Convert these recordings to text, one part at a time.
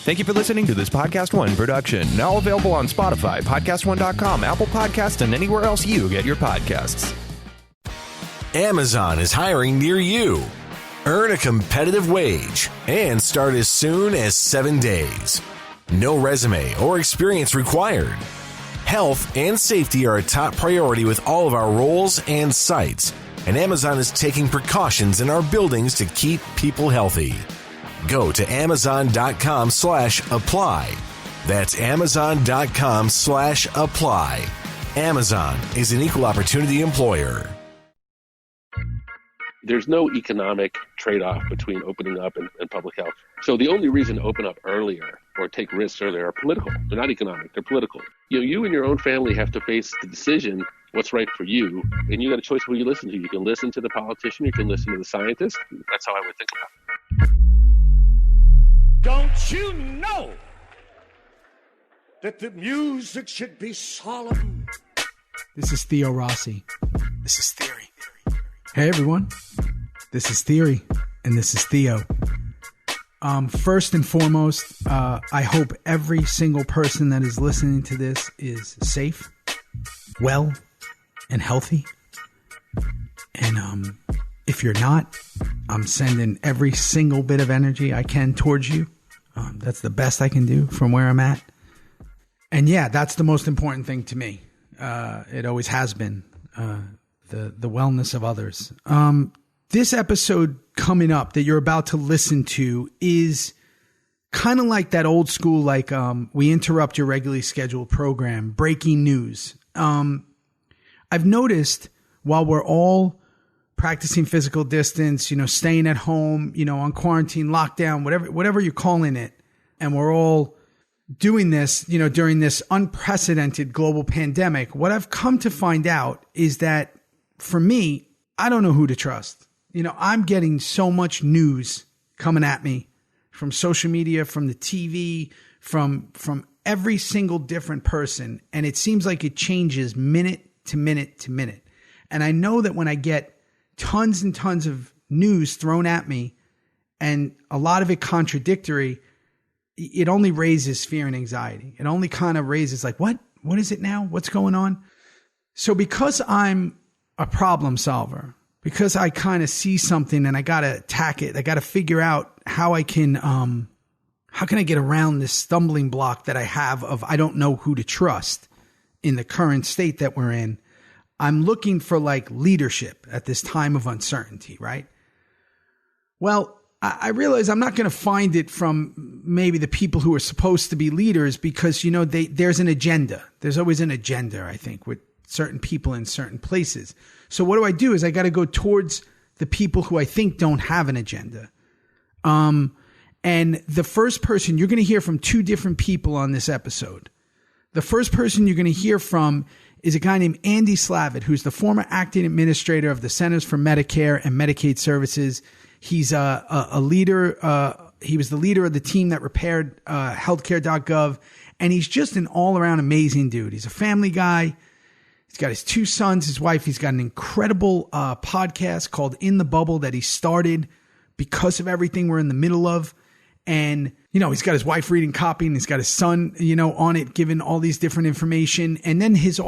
Thank you for listening to this Podcast One production. Now available on Spotify, PodcastOne.com, Apple Podcasts, and anywhere else you get your podcasts. Amazon is hiring near you. Earn a competitive wage and start as soon as 7 days. No resume or experience required. Health and safety are a top priority with all of our roles and sites, and Amazon is taking precautions in our buildings to keep people healthy. Go to amazon.com/apply. That's amazon.com/apply. Amazon is an equal opportunity employer. There's no economic trade-off between opening up and public health. So the only reason to open up earlier or take risks earlier are political. They're not economic, they're political. You and your own family have to face the decision what's right for you, and you got a choice who you listen to. You can listen to the politician, you can listen to the scientist. That's how I would think about it. Don't you know that the music should be solemn? This is Theo Rossi. This is Theory. Hey everyone, this is Theory, and this is Theo. First and foremost, I hope every single person that is listening to this is safe, well, and healthy. And if you're not, I'm sending every single bit of energy I can towards you. That's the best I can do from where I'm at. And yeah, that's the most important thing to me. It always has been. The wellness of others. This episode coming up that you're about to listen to is kind of like that old school, like we interrupt your regularly scheduled program, breaking news. I've noticed while we're all practicing physical distance, staying at home, on quarantine, lockdown, whatever you're calling it, and we're all doing this, during this unprecedented global pandemic, what I've come to find out is that for me, I don't know who to trust. I'm getting so much news coming at me from social media, from the TV, from every single different person. And it seems like it changes minute to minute to minute. And I know that when I get tons and tons of news thrown at me and a lot of it contradictory, it only raises fear and anxiety. It only kind of raises like, what is it now? What's going on? So because I'm a problem solver, because I kind of see something and I got to attack it, I got to figure out how can I get around this stumbling block that I have of I don't know who to trust in the current state that we're in. I'm looking for like leadership at this time of uncertainty, right? Well, I realize I'm not going to find it from maybe the people who are supposed to be leaders because, there's an agenda. There's always an agenda, I think, with certain people in certain places. So what do is I got to go towards the people who I think don't have an agenda. And the first person you're going to hear from two different people on this episode. The first person you're going to hear from is a guy named Andy Slavitt, who's the former acting administrator of the Centers for Medicare and Medicaid Services. He's a leader. He was the leader of the team that repaired healthcare.gov. And he's just an all-around amazing dude. He's a family guy. He's got his two sons, his wife. He's got an incredible podcast called In the Bubble that he started because of everything we're in the middle of. And, he's got his wife reading copy and he's got his son, on it, giving all these different information. And then his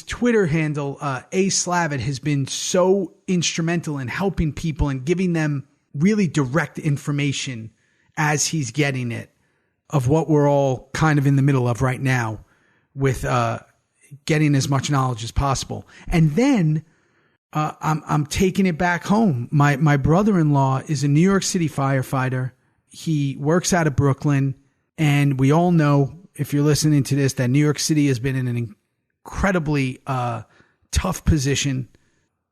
Twitter handle, A Slavitt, has been so instrumental in helping people and giving them really direct information as he's getting it of what we're all kind of in the middle of right now with, getting as much knowledge as possible. And then I'm taking it back home. My brother-in-law is a New York City firefighter. He works out of Brooklyn. And we all know, if you're listening to this, that New York City has been in an incredibly tough position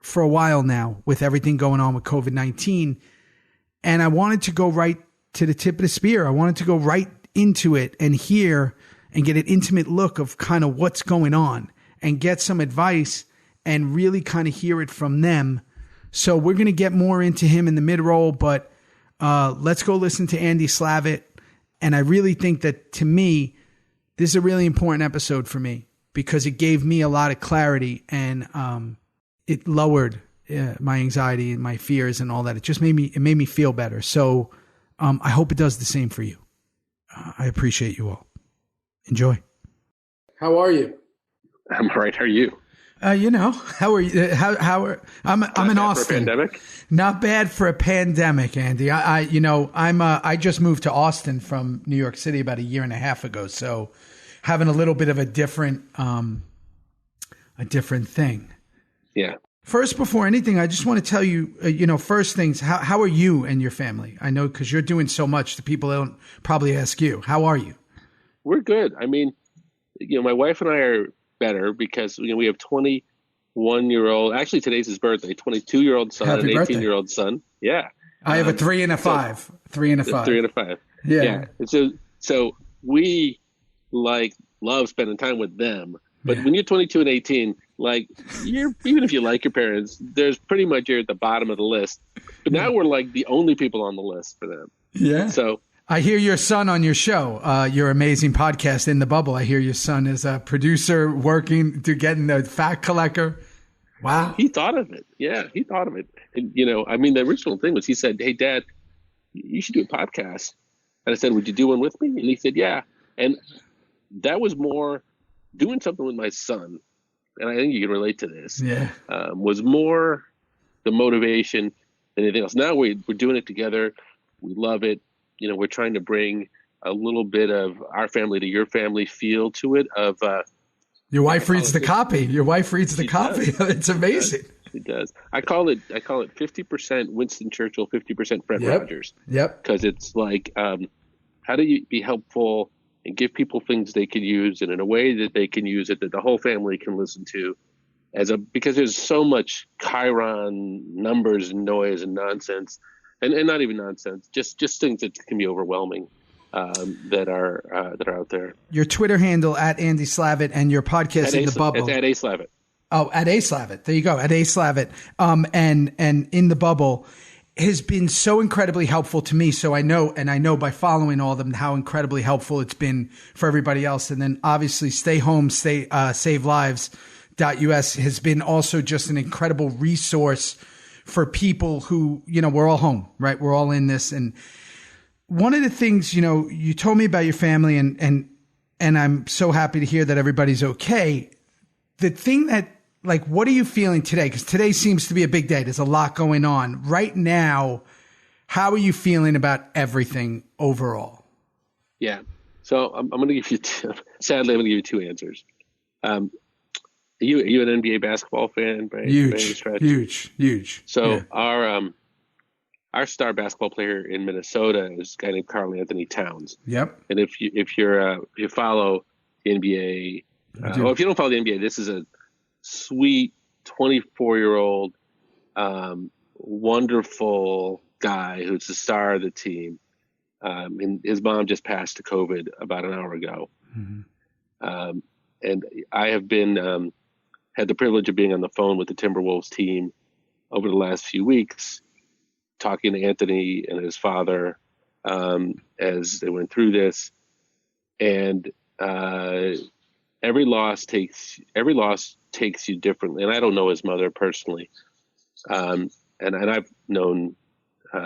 for a while now with everything going on with COVID-19. And I wanted to go right to the tip of the spear. I wanted to go right into it and hear and get an intimate look of kind of what's going on and get some advice and really kind of hear it from them. So we're going to get more into him in the mid-roll, but let's go listen to Andy Slavitt. And I really think that, to me, this is a really important episode for me because it gave me a lot of clarity and it lowered my anxiety and my fears and all that. It just made me feel better. So I hope it does the same for you. I appreciate you all. Enjoy. How are you? I'm all right. How are you? How are you? I'm in Austin. For a pandemic? Not bad for a pandemic, Andy. I just moved to Austin from New York City about a year and a half ago, so having a little bit of a different thing. Yeah. First, before anything, I just want to tell you, first things, how are you and your family? I know because you're doing so much, the people don't probably ask you. How are you? We're good. I mean, my wife and I are better because we have 21-year-old. Actually, today's his birthday. 22-year-old son Happy and birthday. 18-year-old son. Yeah, I have a 3 and a 5. 3 and a 5. 3 and a 5. Yeah. And so we love spending time with them. But when you're 22 and 18, even if you like your parents, there's pretty much you're at the bottom of the list. But now we're the only people on the list for them. Yeah. So. I hear your son on your show, your amazing podcast, In the Bubble. I hear your son is a producer working to getting the fact collector. Wow. He thought of it. Yeah, he thought of it. And, the original thing was he said, "Hey, Dad, you should do a podcast." And I said, "Would you do one with me?" And he said, "Yeah." And that was more doing something with my son. And I think you can relate to this. Yeah. Was more the motivation than anything else. Now we're doing it together. We love it. We're trying to bring a little bit of our family to your family feel to it. Your wife reads the copy. Your wife reads the copy. It's amazing. She does. I call it 50% Winston Churchill, 50% Fred Rogers. Yep. Because it's how do you be helpful and give people things they can use and in a way that they can use it that the whole family can listen to because there's so much chyron numbers and noise and nonsense. And not even nonsense, just things that can be overwhelming that are out there. Your Twitter handle at Andy Slavitt and your podcast In the Bubble. It's at A Slavitt. Oh, at A Slavitt. There you go, at A Slavitt. And In the Bubble has been so incredibly helpful to me. So I know by following all of them how incredibly helpful it's been for everybody else. And then obviously Stay Home, Save Lives.us has been also just an incredible resource for people who, we're all home, right? We're all in this. And one of the things, you told me about your family and I'm so happy to hear that everybody's okay. The thing that, what are you feeling today? Because today seems to be a big day. There's a lot going on right now. How are you feeling about everything overall? Yeah. So I'm going to give you, sadly, I'm going to give you two answers. Are you an NBA basketball fan? Huge. So our star basketball player in Minnesota is a guy named Karl Anthony Towns. Yep. And if you follow the NBA, if you don't follow the NBA, this is a sweet 24-year-old, wonderful guy who's the star of the team. And his mom just passed to COVID about an hour ago. Mm-hmm. And I have been had the privilege of being on the phone with the Timberwolves team over the last few weeks, talking to Anthony and his father as they went through this. And every loss takes you differently. And I don't know his mother personally. And I've known 3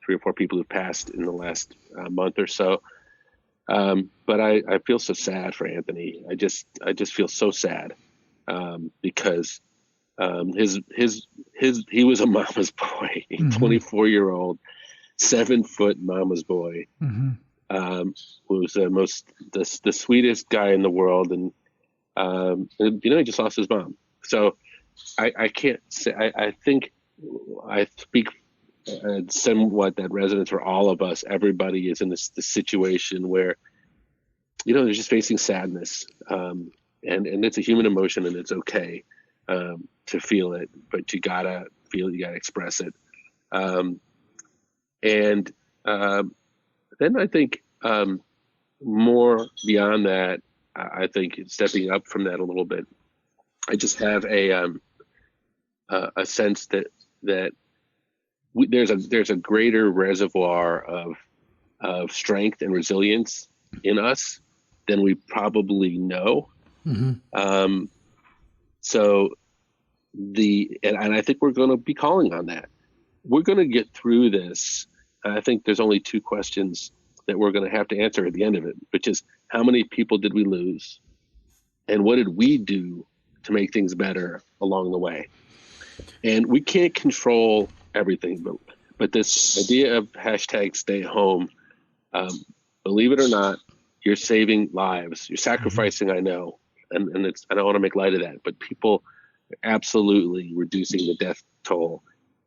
or 4 people who've passed in the last month or so. But I feel so sad for Anthony. I just feel so sad because he was a mama's boy, a 24-year-old, 7-foot mama's boy, who was the sweetest guy in the world, and he just lost his mom. So I can't say I think I speak somewhat that resonates for all of us. Everybody is in this situation where they're just facing sadness, and it's a human emotion, and it's okay to feel it, but you gotta feel it, you gotta express it. And then I think more beyond that, I think stepping up from that a little bit, I just have a sense that there's a greater reservoir of strength and resilience in us than we probably know. Mm-hmm. So and I think we're going to be calling on that. We're going to get through this. I think there's only 2 questions that we're going to have to answer at the end of it, which is how many people did we lose, and what did we do to make things better along the way? And we can't control everything, but this idea of hashtag stay home, believe it or not, you're saving lives. You're sacrificing, I know, and I don't want to make light of that, but people are absolutely reducing the death toll.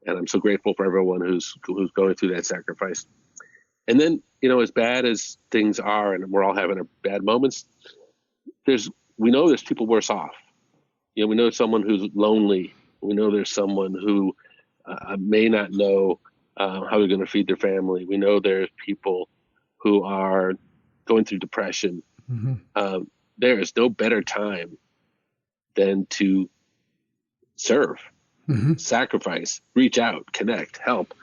And I'm so grateful for everyone who's going through that sacrifice. And then, as bad as things are, and we're all having our bad moments, we know there's people worse off. We know someone who's lonely. We know there's someone who may not know how they're going to feed their family. We know there's people who are going through depression. Mm-hmm. There is no better time than to serve, mm-hmm. sacrifice, reach out, connect, help.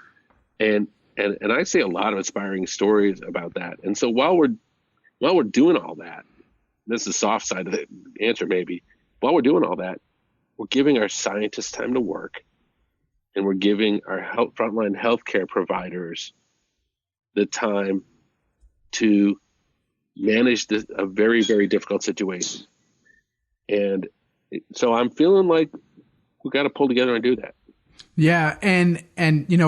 And I see a lot of inspiring stories about that. And so while we're doing all that, this is the soft side of the answer maybe, while we're doing all that, we're giving our scientists time to work, and we're giving our frontline healthcare providers the time to manage a very, very difficult situation. And so I'm feeling like we got to pull together and do that. Yeah. And,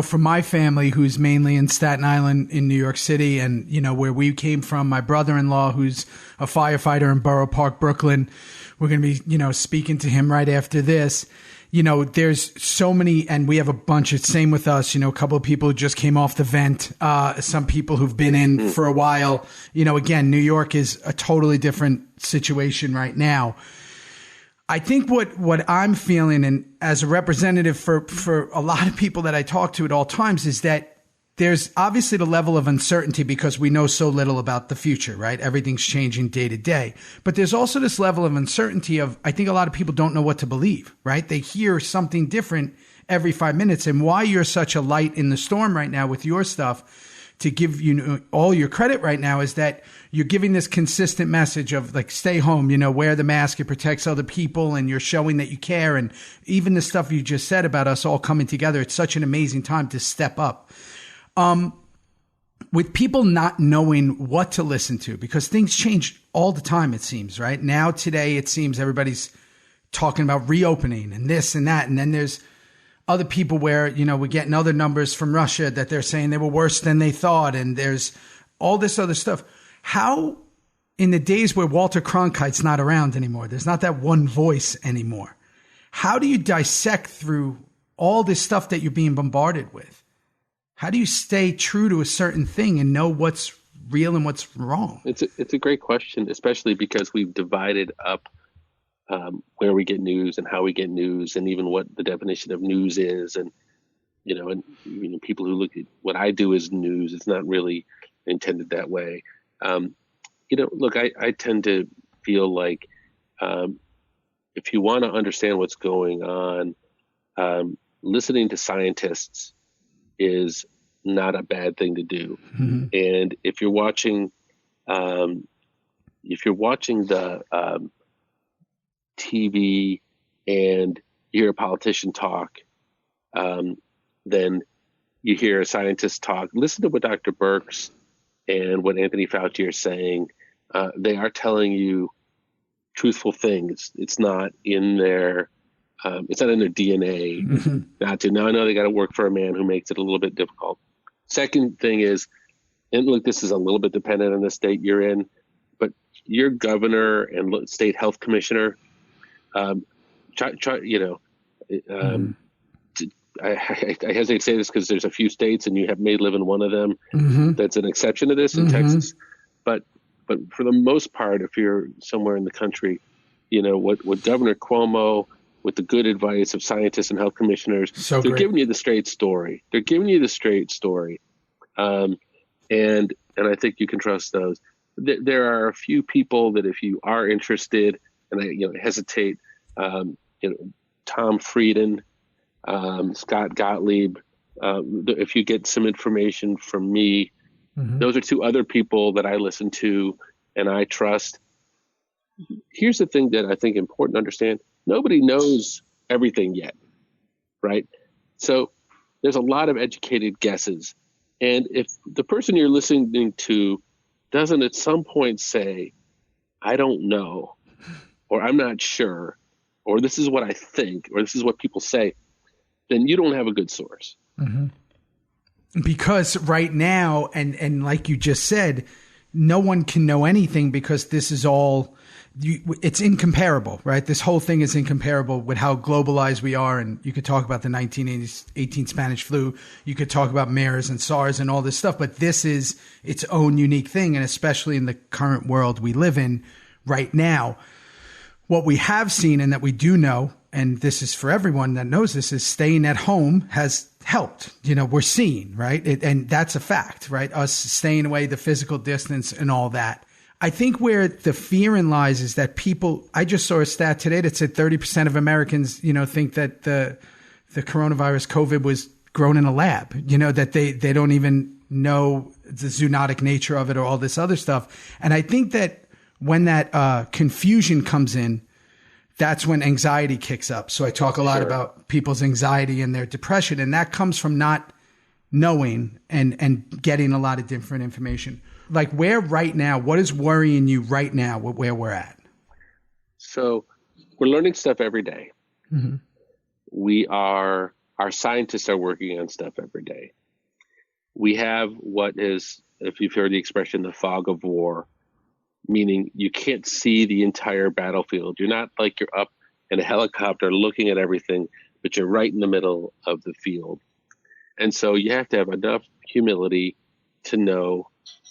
for my family, who's mainly in Staten Island in New York City, and, where we came from, my brother-in-law, who's a firefighter in Borough Park, Brooklyn, we're going to be, speaking to him right after this. There's so many, and we have a bunch of, same with us, a couple of people who just came off the vent, some people who've been in for a while. Again, New York is a totally different situation right now. I think what I'm feeling, and as a representative for a lot of people that I talk to at all times, is that there's obviously the level of uncertainty because we know so little about the future, right? Everything's changing day to day. But there's also this level of uncertainty of, I think a lot of people don't know what to believe, right? They hear something different every 5 minutes. And why you're such a light in the storm right now with your stuff, to give you all your credit right now, is that you're giving this consistent message of like, stay home, wear the mask, it protects other people, and you're showing that you care. And even the stuff you just said about us all coming together, it's such an amazing time to step up. With people not knowing what to listen to, because things change all the time, it seems, right? Now, today, it seems everybody's talking about reopening and this and that. And then there's other people where, we're getting other numbers from Russia that they're saying they were worse than they thought. And there's all this other stuff. How, in the days where Walter Cronkite's not around anymore, there's not that one voice anymore. How do you dissect through all this stuff that you're being bombarded with? How do you stay true to a certain thing and know what's real and what's wrong? It's a great question, especially because we've divided up where we get news and how we get news, and even what the definition of news is. And, people who look at what I do as news, it's not really intended that way. Look, I tend to feel like if you want to understand what's going on, listening to scientists is not a bad thing to do. Mm-hmm. And if you're watching the TV and you hear a politician talk, then you hear a scientist talk, listen to what Dr. Birx and what Anthony Fauci are saying. They are telling you truthful things. It's not in their DNA mm-hmm. not to. Now I know they got to work for a man who makes it a little bit difficult. Second thing is, and look, this is a little bit dependent on the state you're in, but your governor and state health commissioner, I hesitate to say this because there's a few states, and you may live in one of them, mm-hmm. that's an exception to this in mm-hmm. Texas. But for the most part, if you're somewhere in the country, what Governor Cuomo, with the good advice of scientists and health commissioners, they're giving you the straight story. And I think you can trust those. There are a few people that, if you are interested, and I hesitate, Tom Frieden, Scott Gottlieb, if you get some information from me, mm-hmm. those are two other people that I listen to and I trust. Here's the thing that I think is important to understand. Nobody knows everything yet, right? So there's a lot of educated guesses. And if the person you're listening to doesn't at some point say, I don't know, or I'm not sure, or this is what I think, or this is what people say, then you don't have a good source. Mm-hmm. Because right now, and like you just said, no one can know anything because this is all, it's incomparable, right? This whole thing is incomparable with how globalized we are. And you could talk about the 1918 Spanish flu. You could talk about MERS and SARS and all this stuff, but this is its own unique thing. And especially in the current world we live in right now, what we have seen and that we do know, and this is for everyone that knows this, is staying at home has helped. We're seeing, right? And that's a fact, right? Us staying away, the physical distance and all that. I think where the fear lies is that people, I just saw a stat today that said 30% of Americans, think that the coronavirus COVID was grown in a lab, that they don't even know the zoonotic nature of it or all this other stuff. And I think that when that confusion comes in, that's when anxiety kicks up. So I talk a lot about people's anxiety and their depression, and that comes from not knowing and getting a lot of different information. Like where right now, what is worrying you right now where we're at? So we're learning stuff every day. Mm-hmm. Our scientists are working on stuff every day. We have what is, if you've heard the expression, the fog of war, meaning you can't see the entire battlefield. You're not like you're up in a helicopter looking at everything, but you're right in the middle of the field. And so you have to have enough humility to know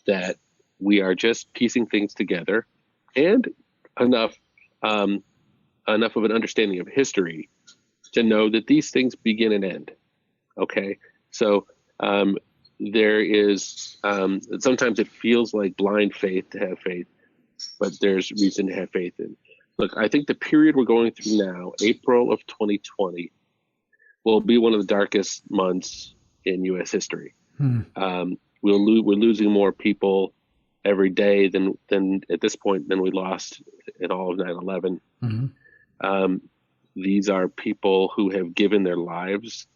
that we are just piecing things together, and enough of an understanding of history to know that these things begin and end. Okay. So there is, sometimes it feels like blind faith to have faith, but there's reason to have faith in. Look, I think the period we're going through now, April of 2020, will be one of the darkest months in U.S. history. We're losing more people every day than at this point than we lost in all of 9/11. Mm-hmm. These are people who have given their lives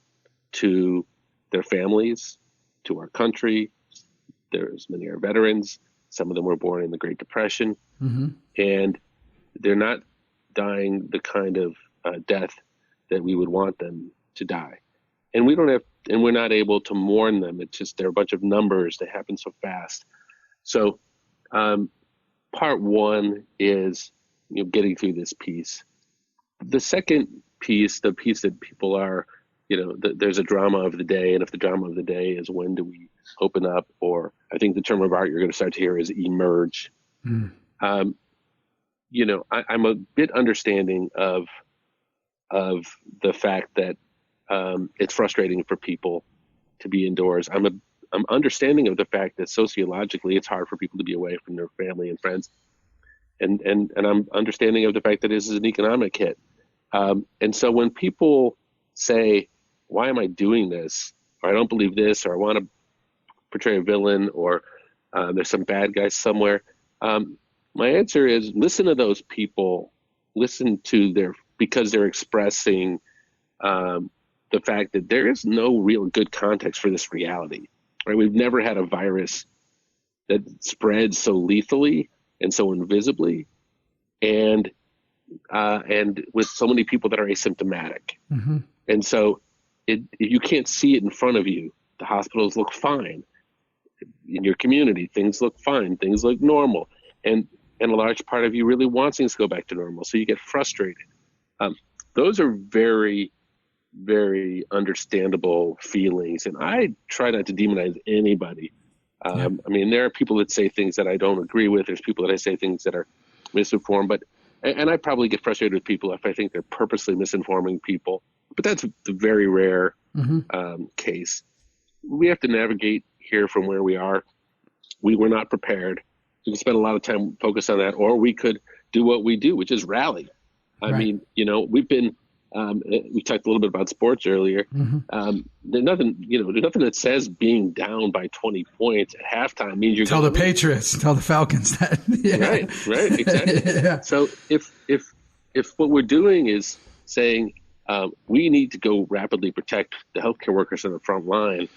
to their families, to our country. There's many are veterans. Some of them were born in the Great Depression, mm-hmm. and they're not dying the kind of death that we would want them to die. And we're not able to mourn them. It's just, they're a bunch of numbers. They happen so fast. So part one is, getting through this piece. The second piece, the piece that people are, there's a drama of the day. And if the drama of the day is when do we open up, or I think the term of art you're going to start to hear is emerge. Mm. I'm a bit understanding of the fact that it's frustrating for people to be indoors. I'm understanding of the fact that sociologically it's hard for people to be away from their family and friends. And I'm understanding of the fact that this is an economic hit. And so when people say, why am I doing this? Or I don't believe this, or I want to portray a villain, or there's some bad guy somewhere. My answer is listen to those people, because they're expressing the fact that there is no real good context for this reality, right? We've never had a virus that spreads so lethally and so invisibly, and with so many people that are asymptomatic. Mm-hmm. And so you can't see it in front of you. The hospitals look fine. In your community, things look fine. Things look normal. And a large part of you really wants things to go back to normal. So you get frustrated. Those are very, very understandable feelings. And I try not to demonize anybody. I mean, there are people that say things that I don't agree with. There's people that I say things that are misinformed. And I probably get frustrated with people if I think they're purposely misinforming people. But that's the very rare case. We have to navigate here from where we are. We were not prepared. We can spend a lot of time focused on that, or we could do what we do, which is rally. I mean, we've been, we talked a little bit about sports earlier. Mm-hmm. There's nothing that says being down by 20 points at halftime means you're tell the Patriots, tell the Falcons that. Yeah. Right, exactly. Yeah. So if what we're doing is saying we need to go rapidly protect the healthcare workers on the front line,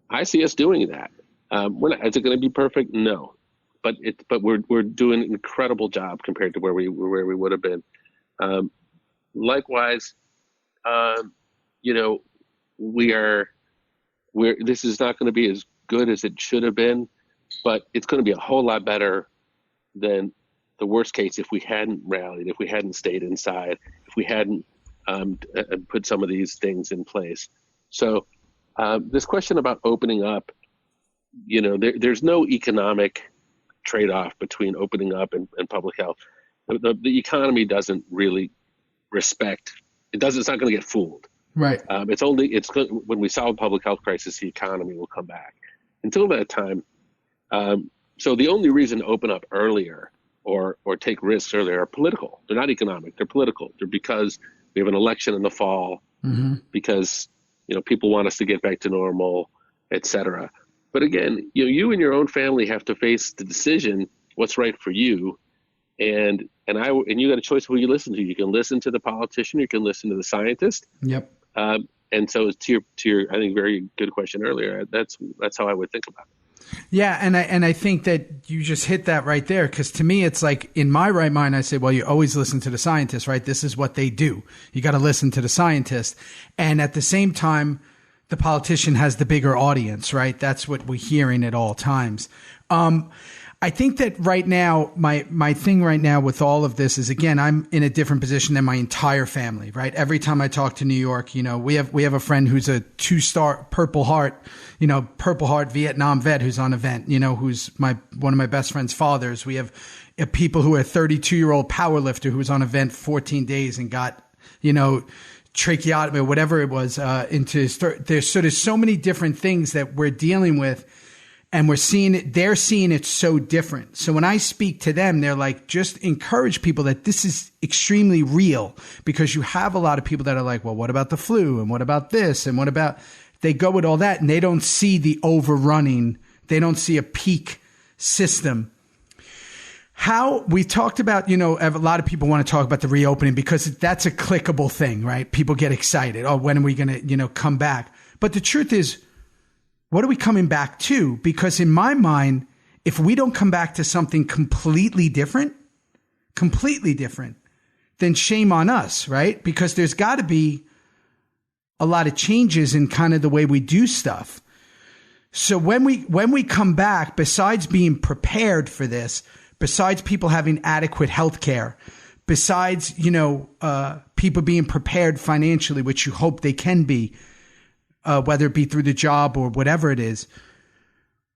I see us doing that. Is it going to be perfect? No, but we're doing an incredible job compared to where we would have been. Likewise, this is not going to be as good as it should have been, but it's going to be a whole lot better than the worst case if we hadn't rallied, if we hadn't stayed inside, if we hadn't put some of these things in place. So this question about opening up, there's no economic trade-off between opening up and public health. The economy doesn't really respect. It's not going to get fooled. Right. When we solve public health crisis, the economy will come back. Until that time, so the only reason to open up earlier or take risks earlier are political. They're not economic. They're political. They're because we have an election in the fall, because people want us to get back to normal, et cetera. But again, you and your own family have to face the decision what's right for you, and you got a choice of who you listen to. You can listen to the politician, you can listen to the scientist. Yep. And so to your I think very good question earlier. That's how I would think about it. Yeah, and I think that you just hit that right there, because to me it's like, in my right mind I say, well, you always listen to the scientists, right? This is what they do. You got to listen to the scientist, and at the same time, the politician has the bigger audience, right? That's what we're hearing at all times. I think that right now, my thing right now with all of this is, again, I'm in a different position than my entire family, right? Every time I talk to New York, we have a friend who's a 2-star Purple Heart Vietnam vet who's on event, who's one of my best friend's fathers. We have people who are 32-year-old powerlifter who was on event 14 days and got, tracheotomy or whatever it was, there's so many different things that we're dealing with. And they're seeing it so different. So when I speak to them, they're like, just encourage people that this is extremely real, because you have a lot of people that are like, well, what about the flu? And what about this? And what about, they go with all that and they don't see the overrunning. They don't see a peak system. How we talked about, a lot of people want to talk about the reopening because that's a clickable thing, right? People get excited. Oh, when are we going to, come back? But the truth is, what are we coming back to? Because in my mind, if we don't come back to something completely different, then shame on us, right? Because there's got to be a lot of changes in kind of the way we do stuff. So when we come back, besides being prepared for this, besides people having adequate health care, besides, people being prepared financially, which you hope they can be, whether it be through the job or whatever it is,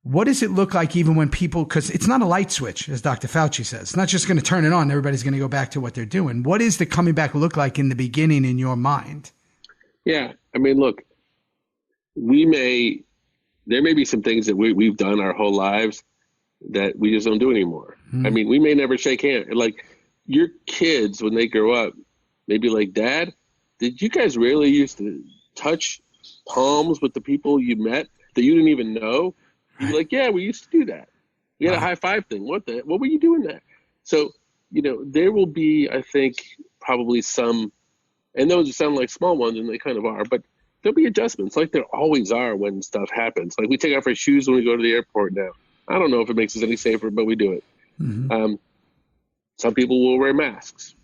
what does it look like even when people, because it's not a light switch, as Dr. Fauci says. It's not just going to turn it on. Everybody's going to go back to what they're doing. What is the coming back look like in the beginning in your mind? Yeah. I mean, look, there may be some things that we've done our whole lives that we just don't do anymore. I mean, we may never shake hands. Like your kids, when they grow up, maybe like, Dad, did you guys really used to touch palms with the people you met that you didn't even know? You'd be like, yeah, we used to do that. We had a high five thing. What were you doing that? So, there will be, I think, probably some, and those sound like small ones, and they kind of are, but there'll be adjustments like there always are when stuff happens. Like we take off our shoes when we go to the airport now. I don't know if it makes us any safer, but we do it. Mm-hmm. Some people will wear masks,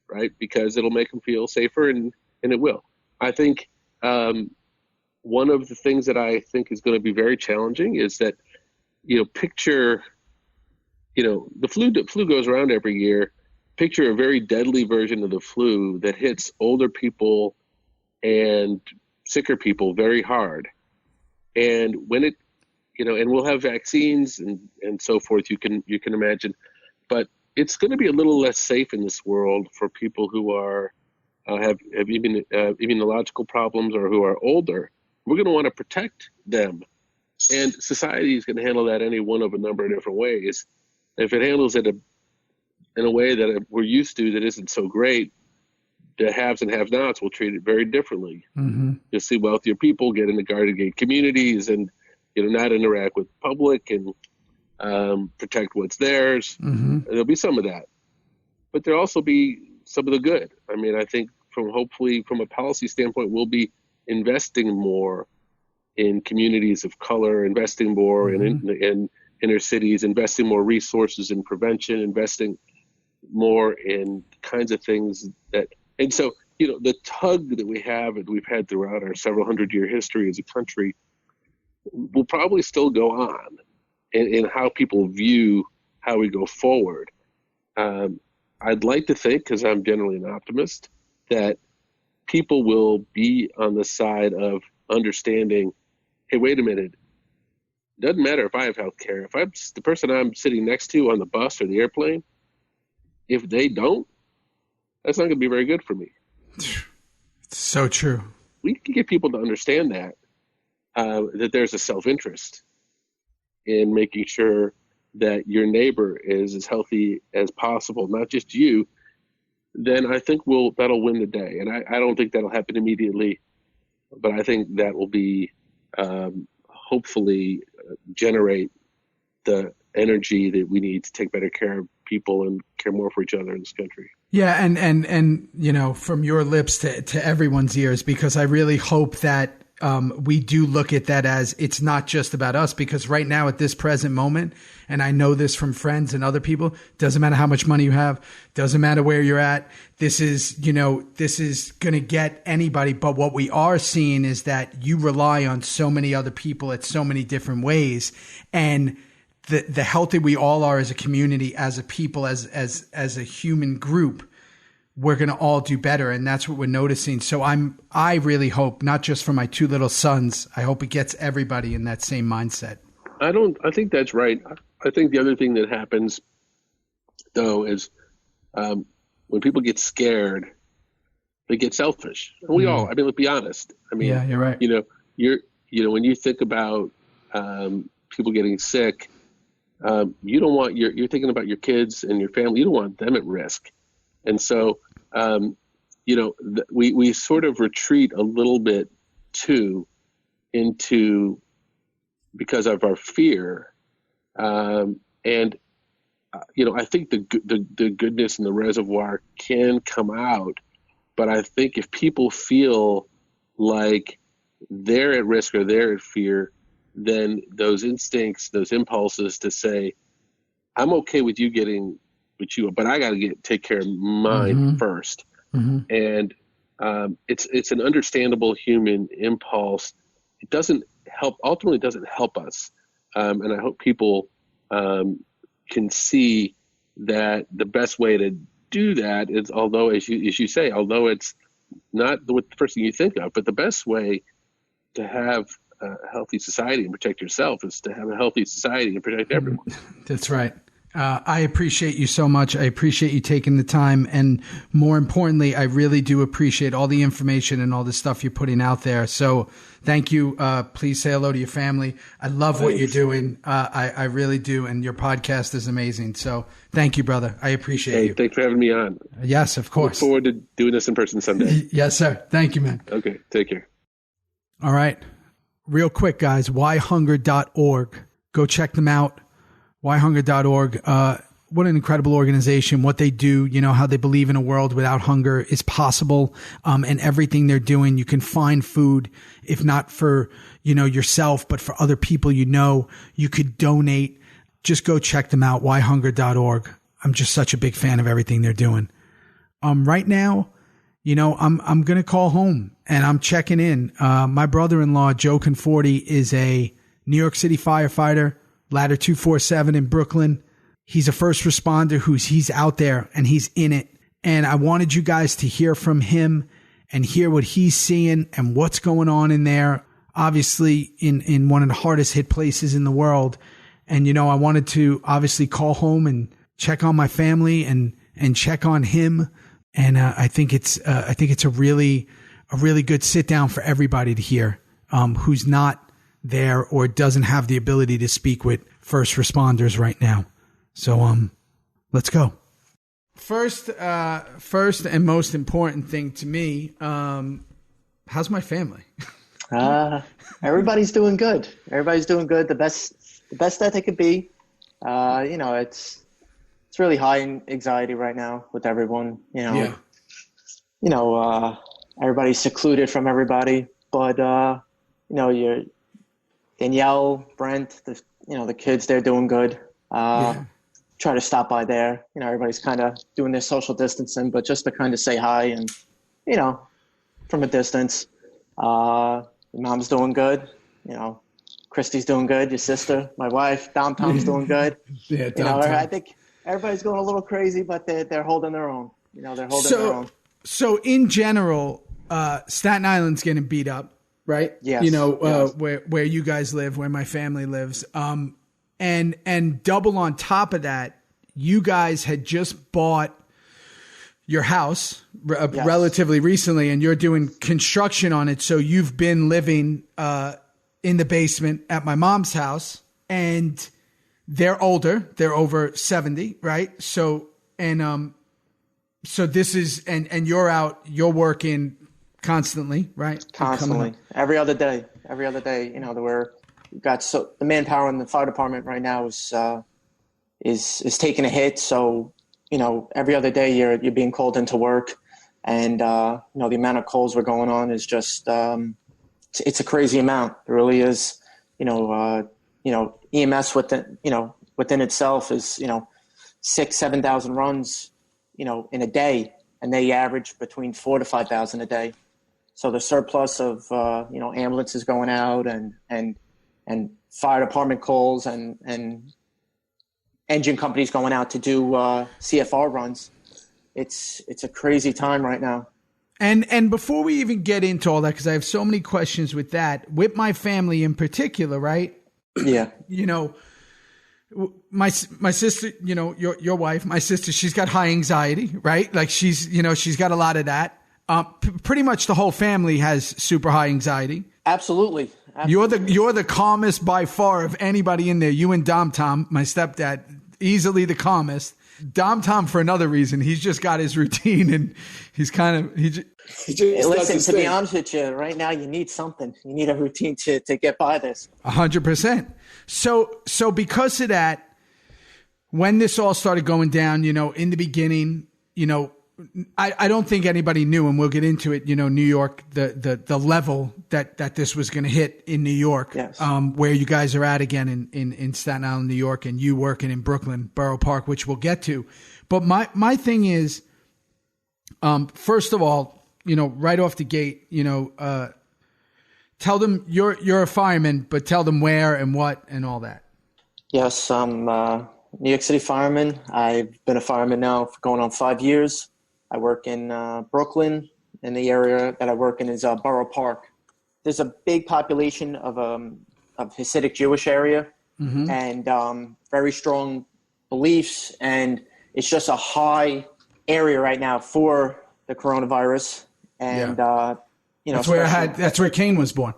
right? Because it'll make them feel safer, and it will. I think, one of the things that I think is going to be very challenging is that, picture, the flu goes around every year. Picture a very deadly version of the flu that hits older people and sicker people very hard. And when it, and we'll have vaccines and so forth, you can imagine, but it's going to be a little less safe in this world for people who are, have immunological problems or who are older. We're going to want to protect them, and society is going to handle that any one of a number of different ways. If it handles it in a way that we're used to that isn't so great, the haves and have-nots will treat it very differently. Mm-hmm. You'll see wealthier people get into guarded gate communities and not interact with the public and protect what's theirs. Mm-hmm. There'll be some of that, but there'll also be some of the good. I mean, I think hopefully from a policy standpoint, we'll be investing more in communities of color, investing more in inner cities, investing more resources in prevention, investing more in kinds of things and so, the tug that we have and we've had throughout our several 100-year history as a country will probably still go on in how people view how we go forward. I'd like to think, because I'm generally an optimist, that people will be on the side of understanding, hey, wait a minute, doesn't matter if I have health care. If I'm the person I'm sitting next to on the bus or the airplane, if they don't, that's not going to be very good for me. It's so true. We can get people to understand that there's a self-interest in making sure that your neighbor is as healthy as possible, not just you, then I think that'll win the day. And I don't think that'll happen immediately, but I think that will be hopefully generate the energy that we need to take better care of people and care more for each other in this country. Yeah, and from your lips to everyone's ears, because I really hope that we do look at that as it's not just about us, because right now at this present moment, and I know this from friends and other people, doesn't matter how much money you have, doesn't matter where you're at. This is going to get anybody. But what we are seeing is that you rely on so many other people at so many different ways. And the healthy we all are as a community, as a people, as a human group, we're going to all do better. And that's what we're noticing. So I really hope, not just for my two little sons, I hope it gets everybody in that same mindset. I think that's right. I think the other thing that happens though is when people get scared, they get selfish. And we all, let's be honest. Yeah, you're right. When you think about people getting sick, you don't want you're thinking about your kids and your family. You don't want them at risk. And so, we sort of retreat a little bit too into because of our fear. I think the goodness in the reservoir can come out, but I think if people feel like they're at risk or they're at fear, then those instincts, those impulses to say, I'm okay with you getting what you, but I got to take care of mine first. Mm-hmm. And it's an understandable human impulse. It doesn't help. Ultimately, it doesn't help us. And I hope people can see that the best way to do that is, although as you say, although it's not the first thing you think of, but the best way to have a healthy society and protect yourself is to have a healthy society and protect everyone. That's right. I appreciate you so much. I appreciate you taking the time. And more importantly, I really do appreciate all the information and all the stuff you're putting out there. So thank you. Please say hello to your family. I love what you're doing. I really do. And your podcast is amazing. So thank you, brother. I appreciate you. Thanks for having me on. Yes, of course. Look forward to doing this in person someday. Yes, sir. Thank you, man. Okay. Take care. All right. Real quick, guys, whyhunger.org. Go check them out. Whyhunger.org. What an incredible organization. What they do, how they believe in a world without hunger is possible. And everything they're doing, you can find food, if not for, yourself, but for other people, you could donate. Just go check them out. Whyhunger.org. I'm just such a big fan of everything they're doing. Right now, I'm going to call home and I'm checking in. My brother-in-law, Joe Conforti, is a New York City firefighter, Ladder 247 in Brooklyn. He's a first responder he's out there and he's in it. And I wanted you guys to hear from him and hear what he's seeing and what's going on in there. Obviously in one of the hardest hit places in the world. And, I wanted to obviously call home and check on my family and check on him. And I think it's a really good sit down for everybody to hear, who's not there or doesn't have the ability to speak with first responders right now. So, let's go. First and most important thing to me, how's my family? Everybody's doing good. Everybody's doing good. The best that they could be. It's really high in anxiety right now with everyone, Yeah. Everybody's secluded from everybody, but, Danielle, Brent, the kids, they're doing good. Try to stop by there. Everybody's kind of doing their social distancing, but just to kind of say hi and, from a distance. Mom's doing good. Christy's doing good. Your sister, my wife, Tom's doing good. Yeah, I think everybody's going a little crazy, but they're holding their own. They're holding their own. So in general, Staten Island's getting beat up, right? Yes. Yes. Where you guys live, where my family lives. And double on top of that, you guys had just bought your house relatively recently, and you're doing construction on it. So you've been living in the basement at my mom's house, and they're older. They're over 70, right? So this is, and you're working constantly, right? Constantly. Every other day. The manpower in the fire department right now is taking a hit. So, every other day you're being called into work, and the amount of calls we're going on is just it's a crazy amount. It really is. EMS within itself is 6,000-7,000 runs in a day, and they average between 4,000 to 5,000 a day. So the surplus of ambulances going out and fire department calls and engine companies going out to do CFR runs. It's a crazy time right now. And before we even get into all that, because I have so many questions with that, with my family in particular, right? Yeah. My sister, your wife, my sister, she's got high anxiety, right? Like she's got a lot of that. Pretty much the whole family has super high anxiety. Absolutely. You're the calmest by far of anybody in there. You and Tom, my stepdad, easily the calmest. Tom, for another reason, he's just got his routine, and he's kind of he just listen. To be honest with you, right now you need something. You need a routine to get by this. 100%. So because of that, when this all started going down, in the beginning, I don't think anybody knew, and we'll get into it, New York, the level that this was going to hit in New York, yes. Where you guys are at again in Staten Island, New York, and you working in Brooklyn, Borough Park, which we'll get to. But my thing is, first of all, right off the gate, tell them you're a fireman, but tell them where and what and all that. Yes, I'm New York City fireman. I've been a fireman now for going on 5 years. I work in Brooklyn, and the area that I work in is Borough Park. There's a big population of Hasidic Jewish area, mm-hmm. and very strong beliefs, and it's just a high area right now for the coronavirus. And that's where Kane was born.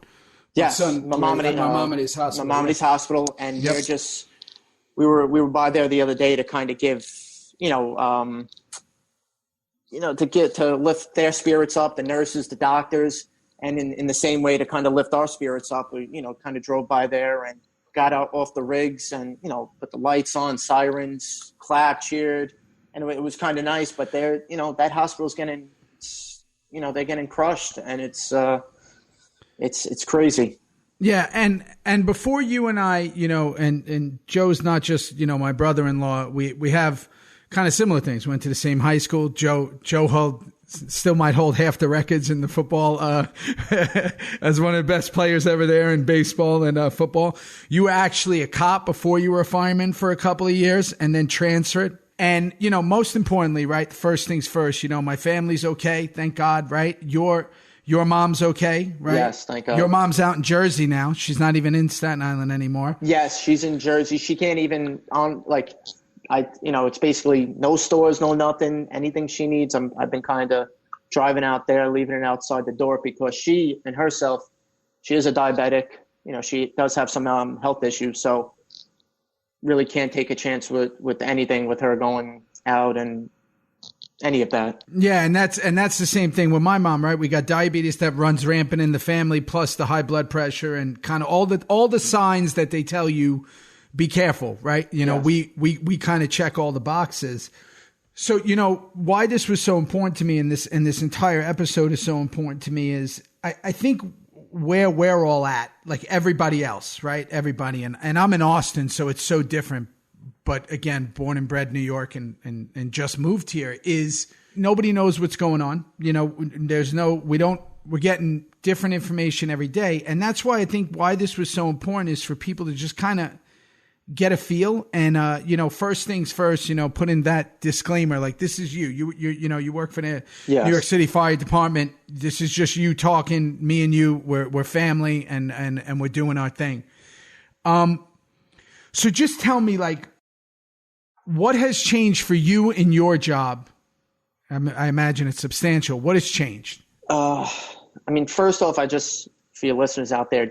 Yes, Maimonides Hospital, and yep. They're just we were by there the other day to kind of give to lift their spirits up, the nurses, the doctors, and in the same way to kind of lift our spirits up. We, kind of drove by there and got out off the rigs and, put the lights on, sirens, clapped, cheered. And it was kind of nice, but they're, that hospital's getting, they're getting crushed, and it's crazy. Yeah. And before you and I, and Joe's not just, my brother-in-law, we have kind of similar things. Went to the same high school. Joe still might hold half the records in the football as one of the best players ever there in baseball and football. You were actually a cop before you were a fireman for a couple of years, and then transferred. And most importantly, right? First things first. My family's okay, thank God. Right? Your mom's okay, right? Yes, thank God. Your mom's out in Jersey now. She's not even in Staten Island anymore. Yes, she's in Jersey. She can't even it's basically no stores, no nothing, anything she needs. I've been kind of driving out there, leaving it outside the door because she and herself, she is a diabetic. She does have some health issues, so really can't take a chance with anything with her going out and any of that. Yeah, and that's the same thing with my mom, right? We got diabetes that runs rampant in the family, plus the high blood pressure and kind of all the signs that they tell you. Be careful, right? Yes. We kind of check all the boxes. So, why this was so important to me and this entire episode is so important to me is I think where we're all at, like everybody else, right? Everybody. And I'm in Austin, so it's so different. But again, born and bred New York and just moved here, is nobody knows what's going on. You know, we're getting different information every day. And that's why I think why this was so important is for people to just kind of get a feel. And, first things first, put in that disclaimer, like this is you work for the Yes. New York City Fire Department. This is just you talking, me and you, we're family and we're doing our thing. So just tell me, like, what has changed for you in your job? I imagine it's substantial. What has changed? First off, for your listeners out there,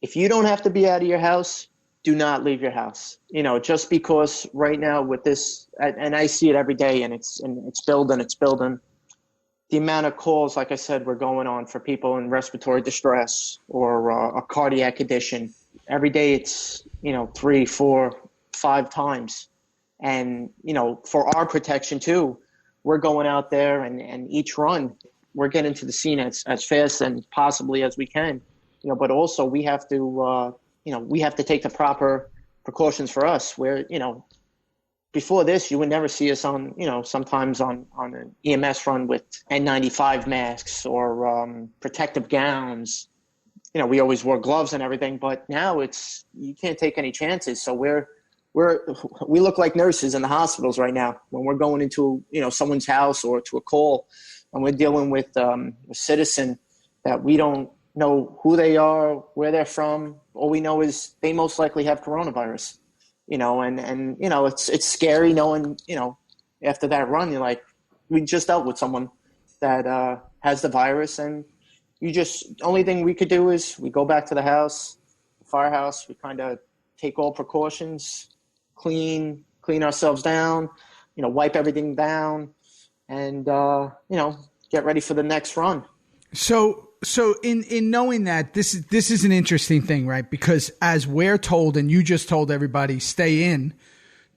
if you don't have to be out of your house, do not leave your house. Just because right now with this, and I see it every day, and it's building. The amount of calls, like I said, we're going on for people in respiratory distress or a cardiac condition. Every day it's, 3, 4, 5 times. And, for our protection too, we're going out there and each run, we're getting to the scene as fast and possibly as we can, but also we have to, we have to take the proper precautions for us where, before this, you would never see us on, sometimes on an EMS run with N95 masks or protective gowns. We always wore gloves and everything, but now you can't take any chances. So we look like nurses in the hospitals right now when we're going into, someone's house or to a call and we're dealing with a citizen that we don't know who they are, where they're from. All we know is they most likely have coronavirus, and it's scary knowing, after that run, you're like, we just dealt with someone that has the virus, and only thing we could do is we go back to the house, the firehouse, we kind of take all precautions, clean ourselves down, wipe everything down, and, get ready for the next run. So in knowing that, this is an interesting thing, right? Because as we're told, and you just told everybody, stay in,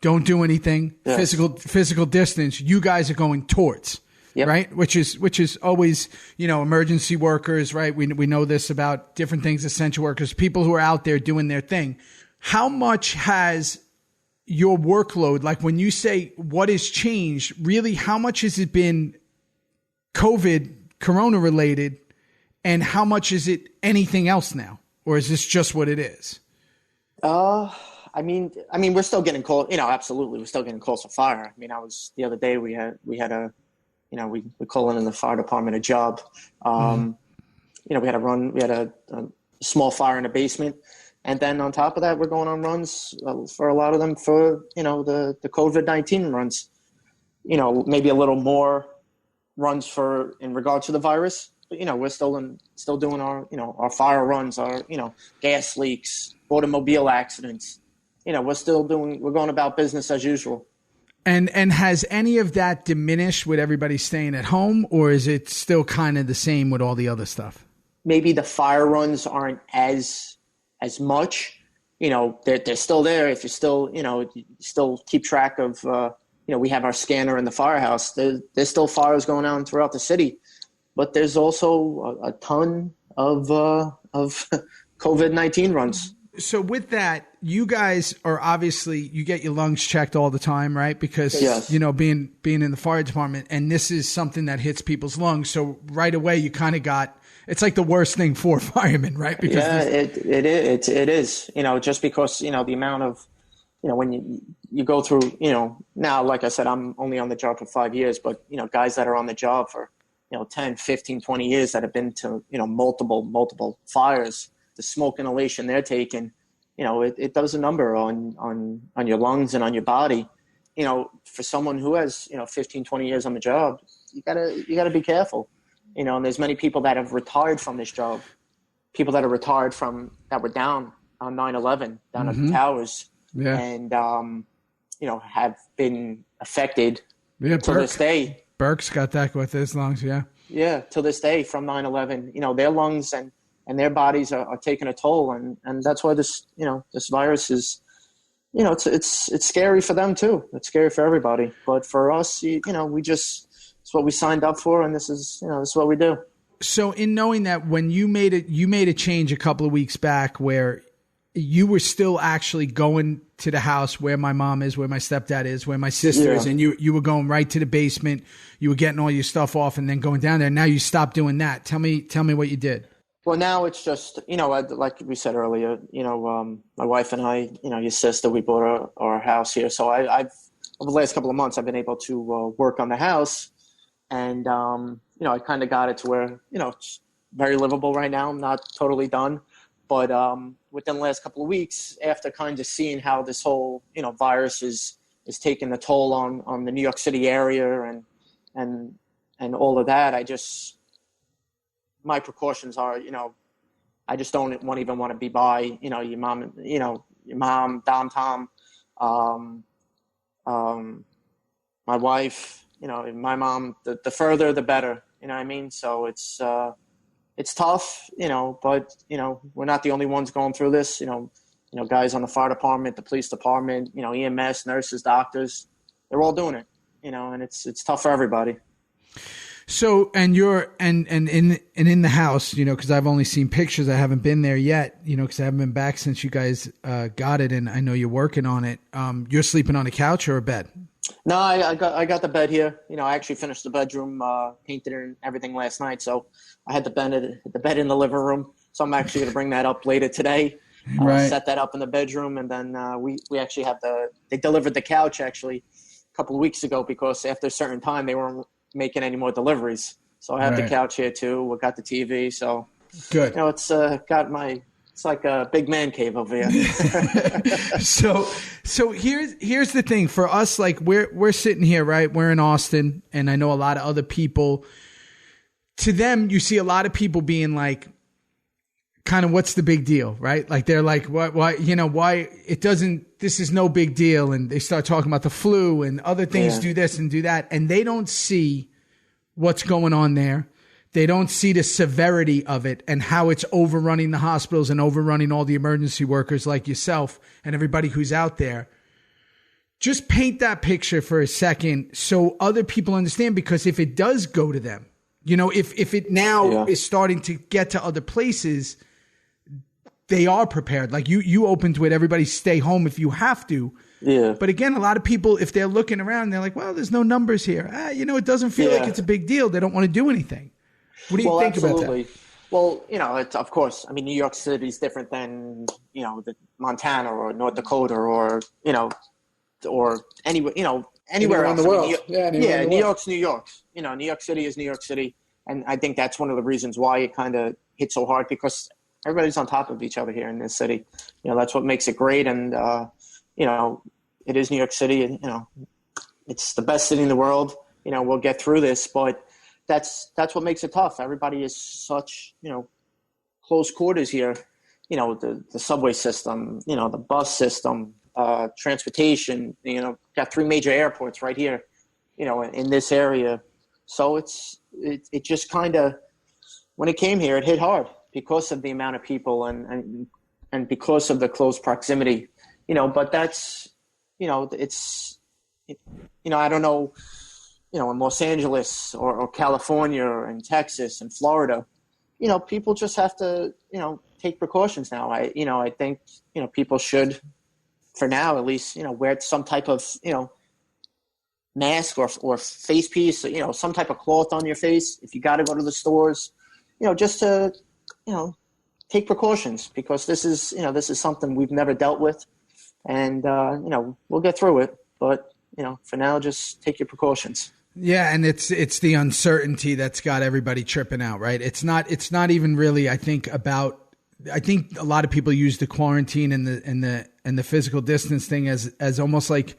don't do anything, yes. physical distance, you guys are going towards, yep. Right? Which is always, emergency workers, right? We know this about different things, essential workers, people who are out there doing their thing. How much has your workload, like when you say what has changed, really, how much has it been Corona related? And how much is it anything else now? Or is this just what it is? We're still getting calls, absolutely. We're still getting calls for fire. The other day we had we call in the fire department a job. We had a run, we had a small fire in a basement. And then on top of that, we're going on runs for a lot of them for, the COVID-19 runs, maybe a little more runs in regard to the virus. But, we're still doing our fire runs, our, gas leaks, automobile accidents. We're going about business as usual. And has any of that diminished with everybody staying at home, or is it still kind of the same with all the other stuff? Maybe the fire runs aren't as much, they're still there. If you still, you still keep track of, we have our scanner in the firehouse. There's still fires going on throughout the city. But there's also a ton of COVID-19 runs. So with that, you guys are obviously, you get your lungs checked all the time, right? Because, yes. Being in the fire department, and this is something that hits people's lungs. So right away, you kind of it's like the worst thing for firemen, right? Because it is, just because, the amount of, when you go through, now, like I said, I'm only on the job for 5 years, but, guys that are on the job for 10, 15, 20 years that have been to, multiple fires, the smoke inhalation they're taking, it does a number on your lungs and on your body. For someone who has, 15, 20 years on the job, you gotta be careful, and there's many people that have retired from this job, people that are retired that were down on 9/11, down at the towers, and, have been affected to this day. Burke's got that with his lungs, yeah. Yeah, to this day from 9/11, their lungs and their bodies are taking a toll, and that's why this virus is, it's scary for them too. It's scary for everybody, but for us, it's what we signed up for, and this is what we do. So in knowing that when you made a change a couple of weeks back where you were still actually going to the house where my mom is, where my stepdad is, where my sister is, and you were going right to the basement, you were getting all your stuff off and then going down there. Now you stopped doing that. Tell me what you did. Well, now it's just, like we said earlier, my wife and I, your sister, we bought our house here. So I've over the last couple of months, I've been able to work on the house, and I kind of got it to where it's very livable right now. I'm not totally done, but within the last couple of weeks, after kind of seeing how this whole virus is taking a toll on the New York City area and all of that, my precautions are, I just don't even want to be by, your mom, Dom, Tom, my wife, my mom, the further, the better, you know what I mean? So it's tough, but, we're not the only ones going through this, guys on the fire department, the police department, EMS, nurses, doctors, they're all doing it, and it's tough for everybody. So, and you're, and in the house, cause I've only seen pictures. I haven't been there yet, cause I haven't been back since you guys, got it. And I know you're working on it. You're sleeping on a couch or a bed? No, I got the bed here. I actually finished the bedroom, painted it and everything last night. So I had the bed in the living room. So I'm actually going to bring that up later today. Right. Set that up in the bedroom. And then, we actually have they delivered the couch actually a couple of weeks ago, because after a certain time they weren't making any more deliveries. So I have the couch here too. We got the TV. So good. It's it's like a big man cave over here. So here's the thing for us. Like we're sitting here, right? We're in Austin, and I know a lot of other people. To them, you see a lot of people being like, kind of, what's the big deal, right? Like they're like, why, why it doesn't, this is no big deal. And they start talking about the flu and other things, do this and do that. And they don't see what's going on there. They don't see the severity of it and how it's overrunning the hospitals and overrunning all the emergency workers like yourself and everybody who's out there. Just paint that picture for a second so other people understand, because if it does go to them, if it now is starting to get to other places, they are prepared. Like you open to it, everybody stay home if you have to. Yeah. But again, a lot of people, if they're looking around, they're like, well, there's no numbers here. It doesn't feel like it's a big deal. They don't want to do anything. What do you think about that? Well, it's, of course, I mean, New York City is different than, the Montana or North Dakota or anywhere, anywhere else. In the world. New York's New York. New York City is New York City. And I think that's one of the reasons why it kind of hit so hard, because everybody's on top of each other here in this city. That's what makes it great. And, it is New York City. And, it's the best city in the world. We'll get through this, but that's what makes it tough. Everybody is such, close quarters here. The subway system, the bus system, transportation, got 3 major airports right here, in this area. So it just kind of, when it came here, it hit hard because of the amount of people and because of the close proximity, but that's, I don't know, in Los Angeles or California or in Texas and Florida, people just have to, take precautions now. I think, people should, for now at least, wear some type of, mask or face piece, some type of cloth on your face if you got to go to the stores, just to, take precautions, because this is something we've never dealt with, and, we'll get through it. But, for now, just take your precautions. Yeah. And it's the uncertainty that's got everybody tripping out, right? It's not even really, I think a lot of people use the quarantine and the physical distance thing as almost like,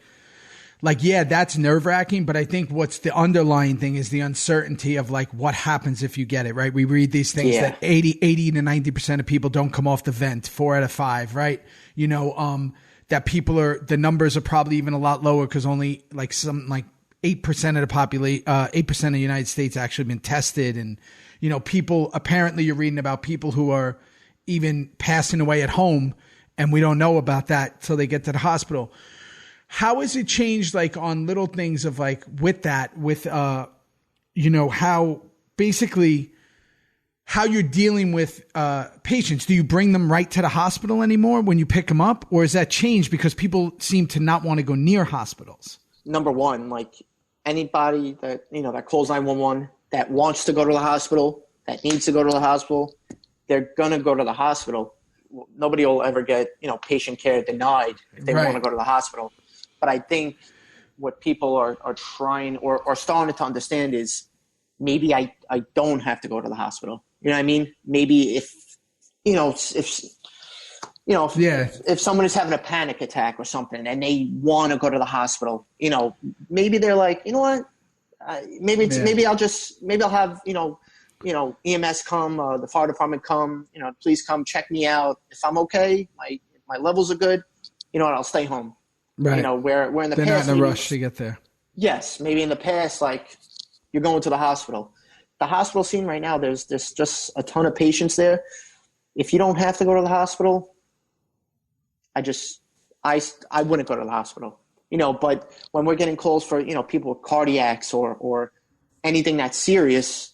yeah, that's nerve wracking. But I think what's the underlying thing is the uncertainty of like, what happens if you get it, right? We read these things that 80 to 90% of people don't come off the vent, 4 out of 5, right? That the numbers are probably even a lot lower, because only 8% of the population, 8% of the United States actually been tested. And, people, apparently you're reading about people who are even passing away at home, and we don't know about that till they get to the hospital. How has it changed, like, on little things of like with how basically how you're dealing with patients. Do you bring them right to the hospital anymore when you pick them up, or is that changed because people seem to not want to go near hospitals? Number one, like anybody that, that calls 911 that wants to go to the hospital, that needs to go to the hospital, they're going to go to the hospital. Nobody will ever get, patient care denied if they want to go to the hospital. But I think what people are trying or starting to understand is maybe I don't have to go to the hospital. You know what I mean? Maybe if someone is having a panic attack or something and they want to go to the hospital, maybe they're like, you know what? Maybe I'll have, EMS come, the fire department come, please come check me out. If I'm okay, my levels are good, I'll stay home. Right. Where in the they're past, not in a rush to get there. Yes. Maybe in the past, like you're going to the hospital. The hospital scene right now, there's just a ton of patients there. If you don't have to go to the hospital, I wouldn't go to the hospital, but when we're getting calls for, people with cardiacs or anything that's serious,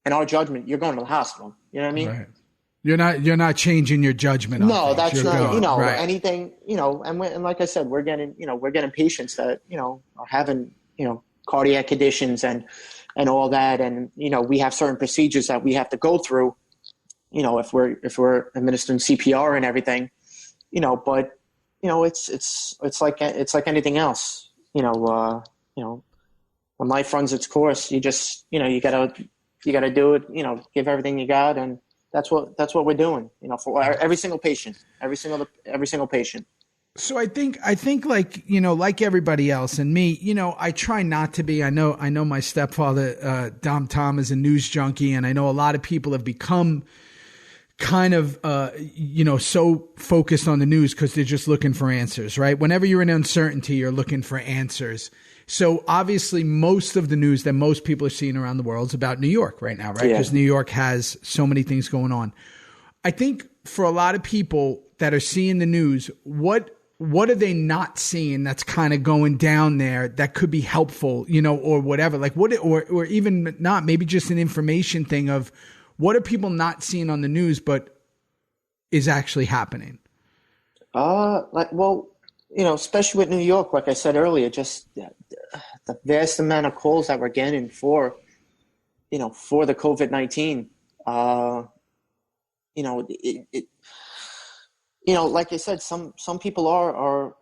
in our judgment, you're going to the hospital. You know what I mean? Right. You're not changing your judgment. No, that's not, right. anything, and like I said, we're getting patients that, are having, cardiac conditions and all that. And, we have certain procedures that we have to go through, if we're administering CPR and everything, but, it's like anything else, when life runs its course, you just, you gotta do it, give everything you got. And that's what we're doing, for every single patient, every single patient. So I think like, like everybody else and me, I try not to be. I know my stepfather, Dom Tom, is a news junkie, and I know a lot of people have become kind of, so focused on the news because they're just looking for answers, right? Whenever you're in uncertainty, you're looking for answers. So obviously most of the news that most people are seeing around the world is about New York right now, right? Because New York has so many things going on. I think for a lot of people that are seeing the news, what are they not seeing that's kind of going down there that could be helpful, or whatever, like or even not, maybe just an information thing of what are people not seeing on the news, but is actually happening? Especially with New York, like I said earlier, just the vast amount of calls that we're getting for the COVID-19, like I said, some people are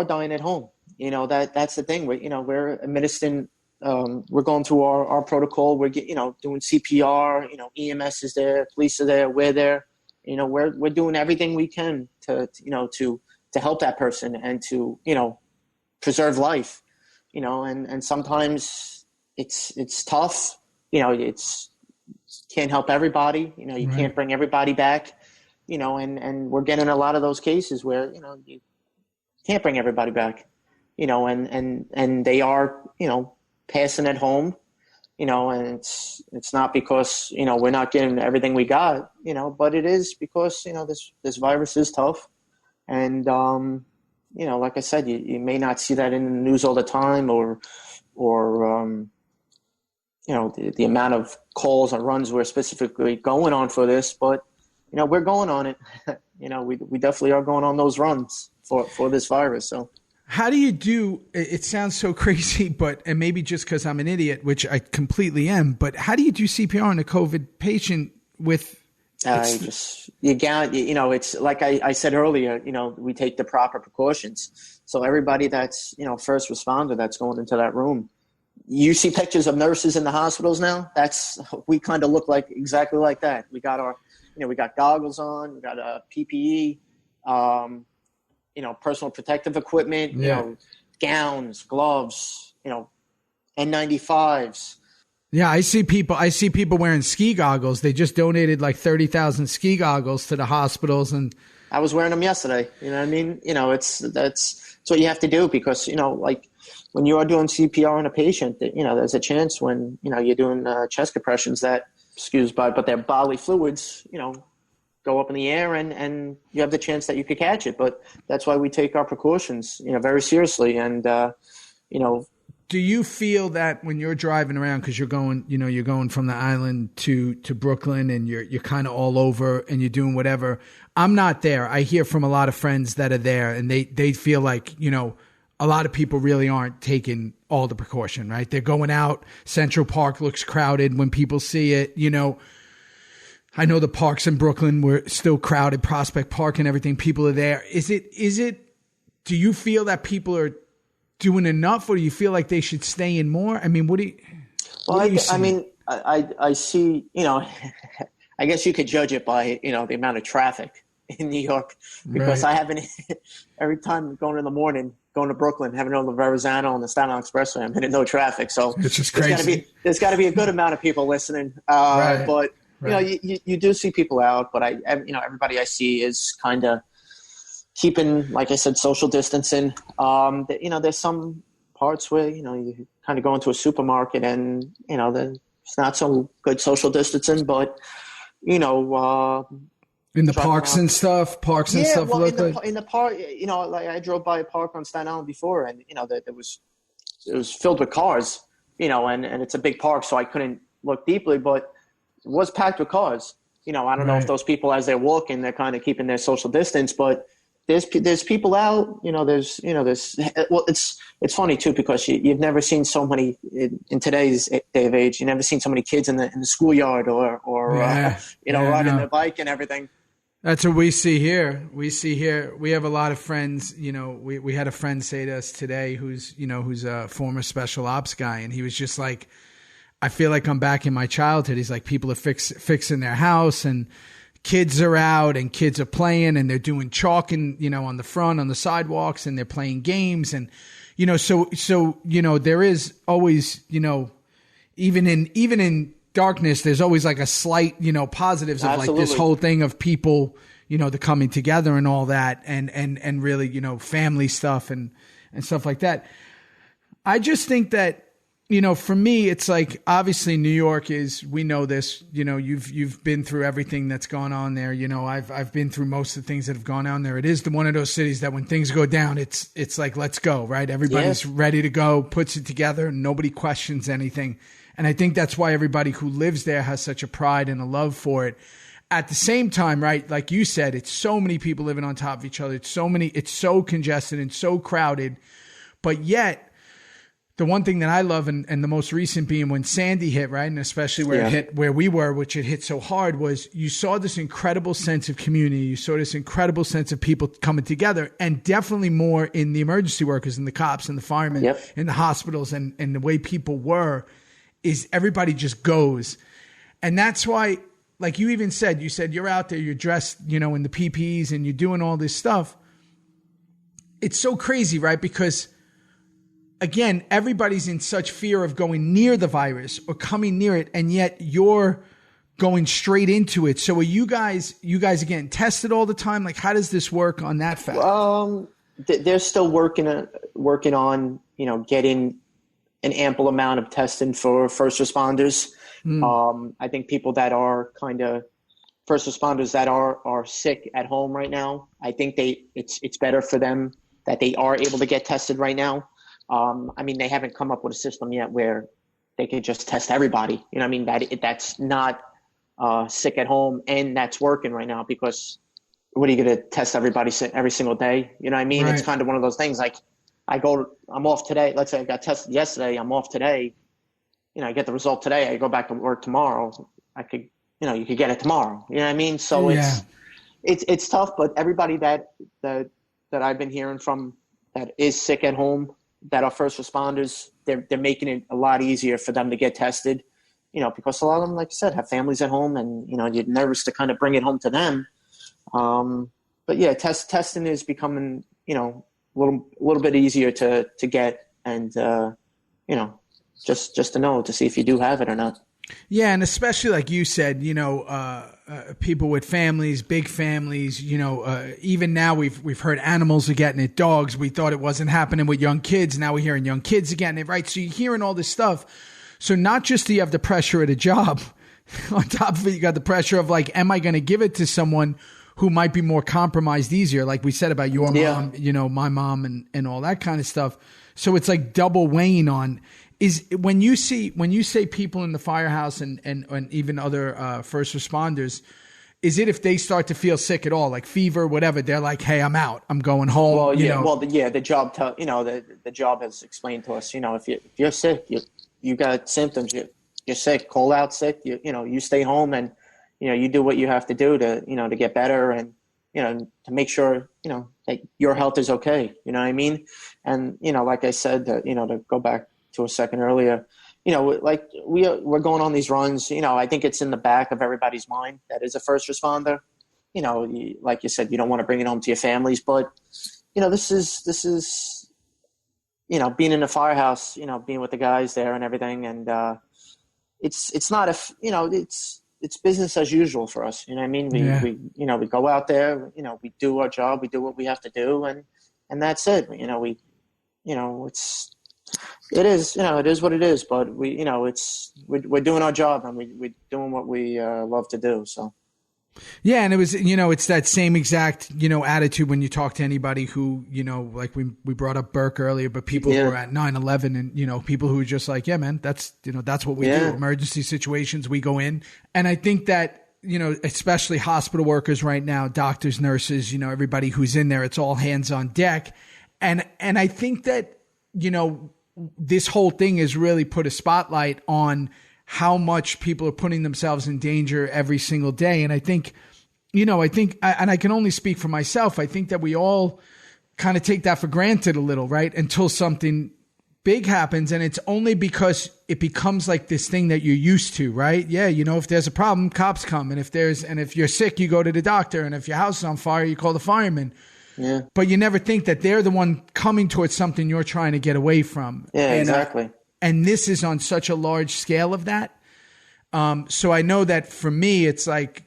dying at home. That's the thing. We're administering, we're going through our protocol. We're doing CPR. EMS is there, police are there. We're there. We're doing everything we can to help that person and to preserve life. And sometimes it's tough. It's can't help everybody. You right. Can't bring everybody back. And we're getting a lot of those cases where, you can't bring everybody back, and they are, passing at home, and it's not because, we're not getting everything we got, but it is because, this virus is tough. And, like I said, you may not see that in the news all the time or the amount of calls and runs we're specifically going on for this, but, we're going on it. We definitely are going on those runs for this virus. So how do you do, it sounds so crazy, and maybe just because I'm an idiot, which I completely am, but how do you do CPR on a COVID patient with? It's like I said earlier, we take the proper precautions. So everybody that's, first responder that's going into that room, you see pictures of nurses in the hospitals now. We kind of look like exactly like that. We got we got goggles on, we got a PPE, personal protective equipment, gowns, gloves, N95s. Yeah, I see people wearing ski goggles. They just donated like 30,000 ski goggles to the hospitals, and I was wearing them yesterday. You know what I mean? That's what you have to do because, like when you are doing CPR on a patient, there's a chance when, you're doing chest compressions that, but their bodily fluids, go up in the air and you have the chance that you could catch it. But that's why we take our precautions, very seriously. And, Do you feel that when you're driving around, because you're going from the island to Brooklyn, and you're kind of all over and you're doing whatever? I'm not there. I hear from a lot of friends that are there, and they feel like, a lot of people really aren't taking all the precaution, right? They're going out. Central Park looks crowded when people see it. I know the parks in Brooklyn were still crowded, Prospect Park and everything. People are there. Do you feel that people are doing enough, or do you feel like they should stay in more? I mean, I see, I guess you could judge it by, the amount of traffic in New York, because I haven't, every time going in the morning, going to Brooklyn, having on the Verrazano and the Staten Island Expressway, I'm hitting no traffic. So it's just crazy. There's got to be a good amount of people listening. But, you do see people out, but everybody I see is kind of keeping, like I said, social distancing. There's some parts where, you kind of go into a supermarket and, it's not so good social distancing, but, in the parks and stuff, in the park, like I drove by a park on Staten Island before, and, it was filled with cars, and it's a big park, so I couldn't look deeply, but it was packed with cars. I don't know if those people, as they're walking, they're kind of keeping their social distance, but there's people out, it's funny too, because you've never seen so many in today's day of age, you've never seen so many kids in the schoolyard or riding their bike and everything. That's what we see here. We have a lot of friends, we had a friend say to us today who's a former special ops guy, and he was just like, I feel like I'm back in my childhood. He's like, people are fixing their house, and kids are out, and kids are playing, and they're doing chalk and, on the front, on the sidewalks, and they're playing games. And, so there is always, even in darkness, there's always like a slight, positives of like this whole thing of people, the coming together and all that, and really, family stuff and stuff like that. I just think that, for me, it's like, obviously New York is, we know this, you've been through everything that's gone on there. I've been through most of the things that have gone on there. It is one of those cities that when things go down, it's like, let's go, right? Everybody's ready to go, puts it together, and nobody questions anything. And I think that's why everybody who lives there has such a pride and a love for it. At the same time, right, like you said, it's so many people living on top of each other. It's so congested and so crowded. But yet, the one thing that I love, and the most recent being when Sandy hit, right, and especially where it hit where we were, which it hit so hard, was you saw this incredible sense of community. You saw this incredible sense of people coming together, and definitely more in the emergency workers and the cops and the firemen in the hospitals, and the way people were, is everybody just goes. And that's why, like you even said, you're out there, you're dressed, in the PPEs, and you're doing all this stuff. It's so crazy, right? Because again, everybody's in such fear of going near the virus or coming near it, and yet you're going straight into it. So are you guys again tested all the time? Like, how does this work on that fact? They're still working on, getting an ample amount of testing for first responders. I think people that are kind of first responders that are sick at home right now, I think it's better for them that they are able to get tested right now. They haven't come up with a system yet where they could just test everybody. That's not sick at home, and that's working right now, because what are you going to test everybody every single day? Right. It's kind of one of those things. Like, I'm off today. Let's say I got tested yesterday. I'm off today. I get the result today. I go back to work tomorrow. I could, you could get it tomorrow. You know what I mean? So it's tough, but everybody that I've been hearing from that is sick at home, that are first responders, they're making it a lot easier for them to get tested, because a lot of them, like you said, have families at home, and, you're nervous to kind of bring it home to them. But yeah, testing is becoming, a little bit easier to get, and, just to know, to see if you do have it or not. Yeah, and especially like you said, people with families, big families, even now we've heard animals are getting it, dogs. We thought it wasn't happening with young kids. Now we're hearing young kids are getting it, right? So you're hearing all this stuff. So not just do you have the pressure at a job, on top of it, you got the pressure of like, am I going to give it to someone who might be more compromised easier? Like we said about your mom, my mom and all that kind of stuff. So it's like double weighing on. Is when you say people in the firehouse and even other first responders, is it if they start to feel sick at all, like fever, whatever, they're like, hey, I'm out, I'm going home. Well, the job, the job has explained to us, if you're sick, you got symptoms, you're sick, call out sick, you stay home and, you do what you have to do to get better and, to make sure, that your health is okay. You know what I mean? And, like I said, to go back to a second earlier, like we're going on these runs, I think it's in the back of everybody's mind that is a first responder. Like you said, you don't want to bring it home to your families, but, this is, being in the firehouse, being with the guys there and everything. And it's not it's business as usual for us. You know what I mean? We go out there, we do our job, we do what we have to do, and that's it. It is what it is, but we're doing our job and we're doing what we love to do. So. Yeah. And it was, it's that same exact, attitude when you talk to anybody who, like we brought up Burke earlier, but people who were at 9/11 and, people who are just like, yeah, man, that's what we do. Emergency situations, we go in. And I think that, especially hospital workers right now, doctors, nurses, everybody who's in there, it's all hands on deck. And I think that, this whole thing has really put a spotlight on how much people are putting themselves in danger every single day. And I think, and I can only speak for myself. I think that we all kind of take that for granted a little, right? Until something big happens. And it's only because it becomes like this thing that you're used to, right? Yeah. If there's a problem, cops come. And if you're sick, you go to the doctor. And if your house is on fire, you call the fireman. Yeah. But you never think that they're the one coming towards something you're trying to get away from. Yeah, exactly. And this is on such a large scale of that. So I know that for me, it's like,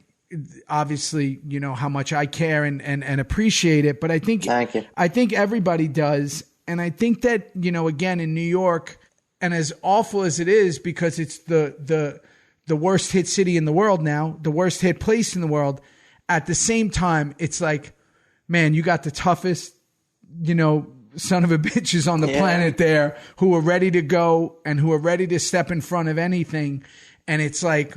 obviously, how much I care and appreciate it. But I think, Thank you. I think everybody does. And I think that, again, in New York, and as awful as it is, because it's the worst hit city in the world now, the worst hit place in the world, at the same time, it's like, man, you got the toughest, son of a bitches on the planet there who are ready to go and who are ready to step in front of anything. And it's like,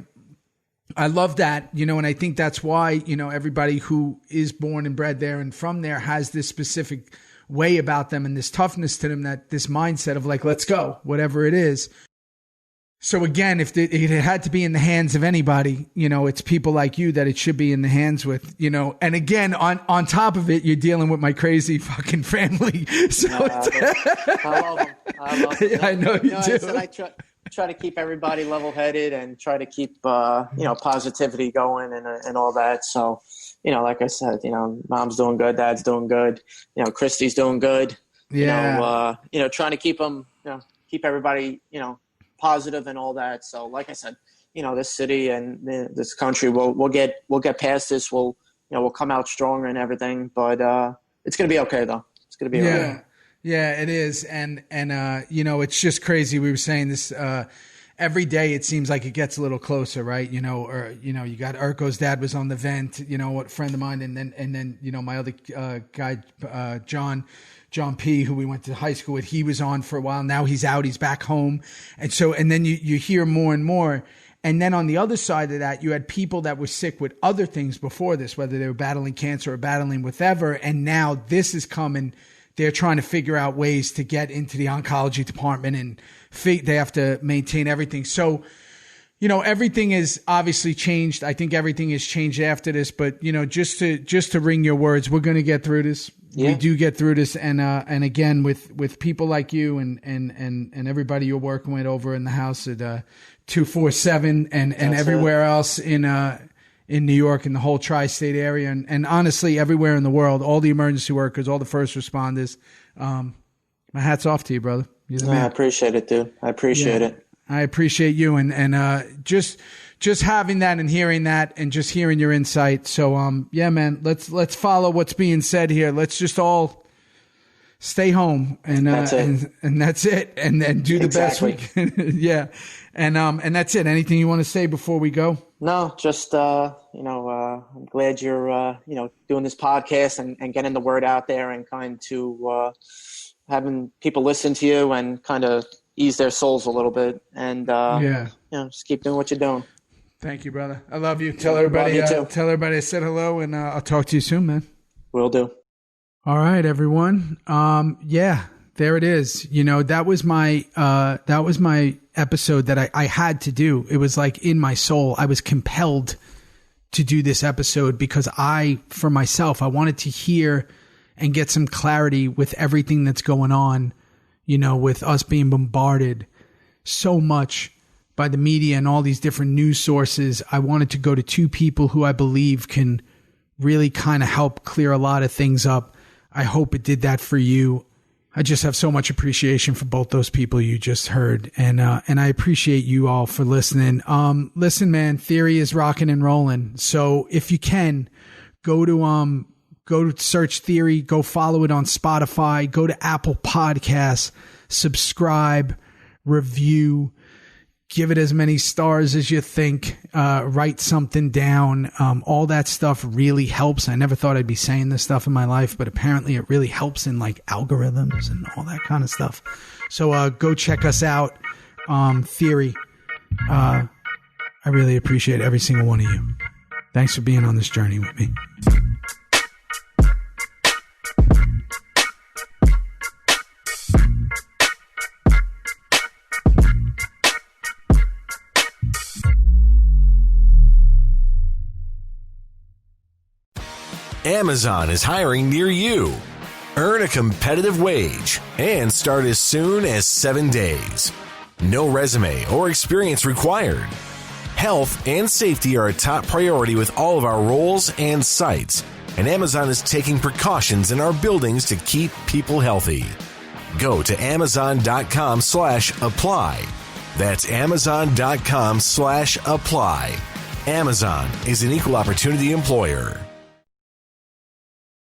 I love that, and I think that's why, everybody who is born and bred there and from there has this specific way about them and this toughness to them, that this mindset of like, let's go, whatever it is. So again, if it had to be in the hands of anybody, it's people like you that it should be in the hands with, and again, on top of it, you're dealing with my crazy fucking family. So I love them. Yeah, I know you do. I try to keep everybody level headed and try to keep, positivity going and all that. So, like I said, mom's doing good, dad's doing good, Christy's doing good, trying to keep them, keep everybody, positive and all that. So like I said, this city and this country we'll get past this. We'll come out stronger and everything, but it's going to be okay though. It's going to be okay. Yeah, it is. And it's just crazy. We were saying this, every day it seems like it gets a little closer, right? You got Urko's dad was on the vent, a friend of mine. And then, my other guy, John P., who we went to high school with, he was on for a while. Now he's out, he's back home. And then you hear more and more. And then on the other side of that, you had people that were sick with other things before this, whether they were battling cancer or battling whatever. And now this is coming. They're trying to figure out ways to get into the oncology department, and they have to maintain everything. So, everything is obviously changed. I think everything has changed after this, but just to ring your words, we're going to get through this. Yeah. We do get through this. And again, with people like you and everybody you're working with over in the house at 247 and everywhere else in New York and the whole tri-state area, and honestly everywhere in the world, all the emergency workers, all the first responders, my hat's off to you, brother. You're the man. I appreciate it, dude. I appreciate it. I appreciate you and just having that and hearing that and just hearing your insight. So yeah, man, let's follow what's being said here. Let's just all stay home and that's it. And then do the best we can. Yeah. And that's it. Anything you want to say before we go? No, just, I'm glad you're, doing this podcast and getting the word out there and kind to, having people listen to you and kind of ease their souls a little bit. And just keep doing what you're doing. Thank you, brother. I love you. Tell everybody. Tell everybody I said hello, and I'll talk to you soon, man. Will do. All right, everyone. There it is. That was my episode that I had to do. It was like in my soul. I was compelled to do this episode because for myself, I wanted to hear and get some clarity with everything that's going on, with us being bombarded so much by the media and all these different news sources. I wanted to go to two people who I believe can really kind of help clear a lot of things up. I hope it did that for you. I just have so much appreciation for both those people you just heard. And I appreciate you all for listening. Listen, man, Theory is rocking and rolling. So if you can, go to search Theory, go follow it on Spotify, go to Apple Podcasts, subscribe, review, give it as many stars as you think, write something down. All that stuff really helps. I never thought I'd be saying this stuff in my life, but apparently it really helps in like algorithms and all that kind of stuff. So go check us out. Theory. I really appreciate every single one of you. Thanks for being on this journey with me. Amazon is hiring near you. Earn a competitive wage and start as soon as 7 days. No resume or experience required. Health and safety are a top priority with all of our roles and sites, and Amazon is taking precautions in our buildings to keep people healthy. Go to amazon.com/apply. That's amazon.com/apply. Amazon is an equal opportunity employer.